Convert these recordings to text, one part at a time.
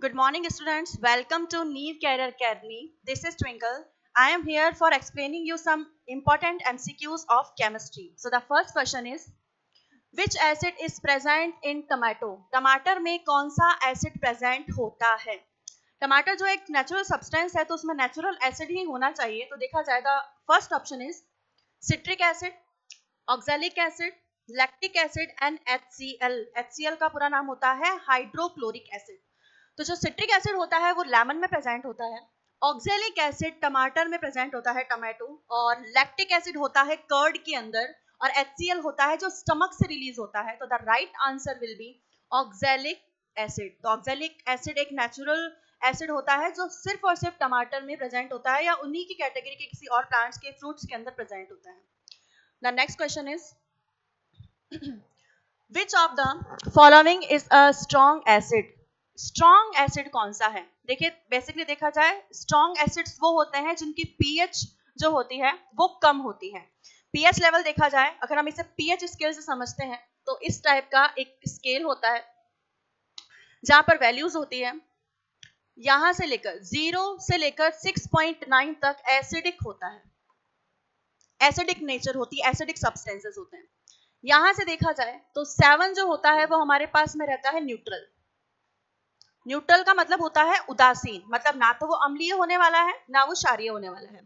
Good morning, students. Welcome to Neve Career Academy. This is Twinkle. I am here for explaining you some important MCQs of chemistry. So the first question is, which acid is present in tomato? टमाटर में कौन सा acid present होता है? टमाटर जो एक natural substance है तो उसमें नेचुरल एसिड ही होना चाहिए. तो देखा जाएगा first option is citric acid, oxalic acid, lactic acid and HCl. HCl का पूरा नाम होता है हाइड्रोक्लोरिक एसिड. तो जो सिट्रिक एसिड होता है वो लेमन में प्रेजेंट होता है, ऑक्सैलिक एसिड टमाटर में प्रेजेंट होता है टमाटो, और लैक्टिक एसिड होता है कर्ड के अंदर, और HCl होता है जो स्टमक से रिलीज होता है. तो the right answer will B oxalic acid. तो ऑक्सैलिक एसिड एक नेचुरल एसिड होता है जो सिर्फ और सिर्फ टमाटर में प्रेजेंट होता है या उन्हीं की कैटेगरी के किसी और प्लांट्स के फ्रूट्स के अंदर प्रेजेंट होता है. The next question is which of the following is a strong acid? Strong acid कौन सा है? देखिए बेसिकली देखा जाए स्ट्रॉन्ग एसिड्स वो होते हैं जिनकी पीएच जो होती है वो कम होती है. पीएच लेवल देखा जाए, अगर हम इसे पीएच स्केल से समझते हैं तो इस टाइप का एक स्केल होता है जहां पर वैल्यूज होती है यहां से लेकर 0 से लेकर 6.9 तक एसिडिक होता है, एसिडिक नेचर होती है, एसिडिक सब्सटेंसेस होते हैं. यहां से देखा जाए तो 7 जो होता है वो हमारे पास में रहता है न्यूट्रल. न्यूट्रल का मतलब होता है उदासीन, मतलब ना तो वो अम्लीय होने वाला है ना वो क्षारीय होने वाला है.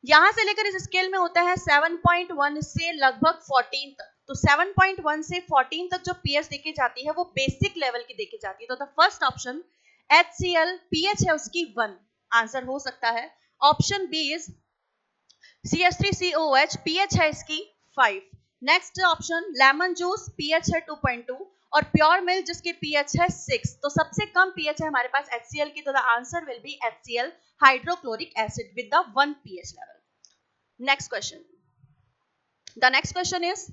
यहां से लेकर इस स्केल में होता है 7.1 से लगभग 14 तक. तो 7.1 से 14 तक जो पीएच देखी जाती है वो बेसिक लेवल की देखी जाती है. तो the first option HCl pH है उसकी 1 आंसर हो सकता है. Option B is CH3COH pH है इसकी 5. Next option lemon juice pH है 2.2 और प्योर मिल्क जिसकी पीएच है 6. तो सबसे कम पीएच है हमारे पास HCl की. तो the answer will B HCl hydrochloric acid with the 1 pH level. Next question. The next question is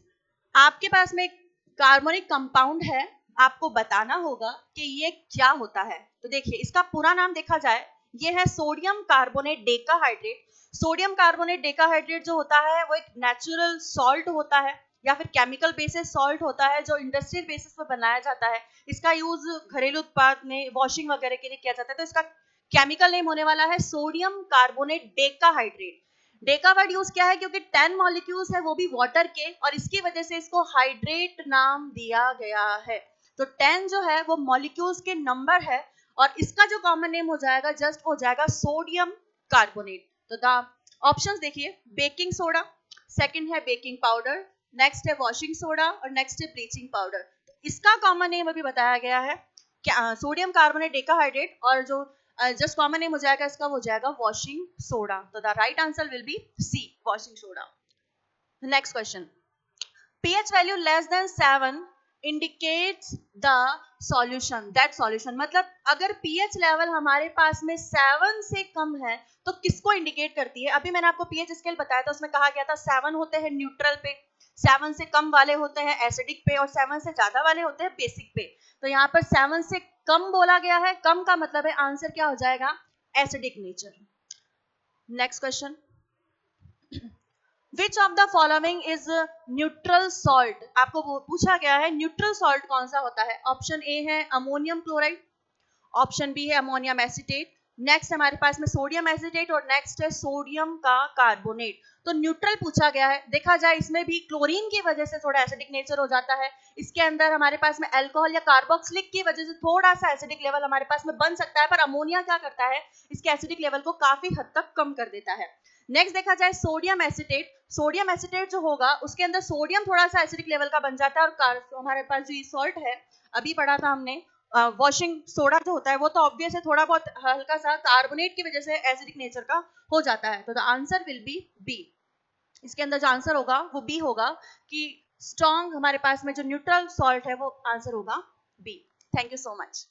आपके पास में एक कार्बोनिक कंपाउंड है, आपको बताना होगा कि ये क्या होता है. तो देखिए इसका पूरा नाम देखा जाए ये है sodium carbonate decahydrate. Sodium carbonate decahydrate जो होता है वो एक नेचुरल सॉल्ट होता है या फिर केमिकल बेसिस सॉल्ट होता है जो इंडस्ट्रियल बेसिस पर बनाया जाता है. इसका यूज घरेलू उत्पाद में वॉशिंग वगैरह के लिए किया जाता है. तो इसका केमिकल नेम होने वाला है sodium carbonate decahydrate. Deka word use किया है क्योंकि 10 मॉलिक्यूल्स है वो भी वाटर के, और इसकी वजह से इसको हाइड्रेट नाम दिया गया है. तो 10 जो है वो मॉलिक्यूल्स के नंबर है और इसका जो कॉमन नेम हो जाएगा जस्ट हो जाएगा सोडियम कार्बोनेट. तो द ऑप्शंस देखिए, बेकिंग सोडा, सेकंड है बेकिंग पाउडर, नेक्स्ट है वॉशिंग सोडा और नेक्स्ट है ब्लीचिंग पाउडर. तो इसका कॉमन नेम अभी बताया गया है सोडियम कार्बोनेट डेकाहाइड्रेट, और जो जस्ट कॉमन नेम हो जाएगा इसका वो जाएगा वॉशिंग सोडा. तो the right answer will be C washing soda. Next question. pH value less than 7 indicates the solution. that solution मतलब अगर pH लेवल हमारे पास में 7 से कम है तो किसको इंडिकेट करती है? अभी मैंने आपको pH स्केल बताया था, उसमें कहा गया था 7 होते हैं न्यूट्रल पे, 7 से कम वाले होते हैं एसिडिक पे और 7 से ज्यादा वाले होते हैं बेसिक पे. तो यहाँ पर 7 से कम बोला गया है, कम का मतलब है आंसर क्या हो जाएगा? Acidic nature. Next question. Which of the following is neutral salt? आपको पूछा गया है न्यूट्रल सॉल्ट कौन सा होता है. ऑप्शन ए है अमोनियम क्लोराइड, ऑप्शन बी है अमोनियम एसिटेट, नेक्स्ट हमारे पास में सोडियम एसिटेट और नेक्स्ट है सोडियम का कार्बोनेट. तो न्यूट्रल पूछा गया है. देखा जाए इसमें भी क्लोरीन की वजह से थोड़ा एसिडिक नेचर हो जाता है. इसके अंदर हमारे पास में अल्कोहल या कार्बोक्सिलिक की वजह से थोड़ा सा एसिडिक लेवल हमारे पास में बन सकता है, पर अमोनिया क्या करता है इसके एसिडिक लेवल को काफी हद तक कम कर देता है. नेक्स्ट देखा जाए सोडियम एसिटेट. सोडियम एसिटेट जो होगा उसके अंदर सोडियम थोड़ा सा एसिडिक लेवल का बन जाता है, और हमारे पास जो सॉल्ट है अभी पढ़ा था हमने वॉशिंग सोडा जो होता है वो तो ऑब्वियस है थोड़ा बहुत हल्का सा कार्बोनेट की वजह से एसिडिक नेचर का हो जाता है. तो the answer will be B. इसके अंदर जो आंसर होगा वो बी होगा कि स्ट्रॉन्ग हमारे पास में जो न्यूट्रल सॉल्ट है वो आंसर होगा B. Thank you so much.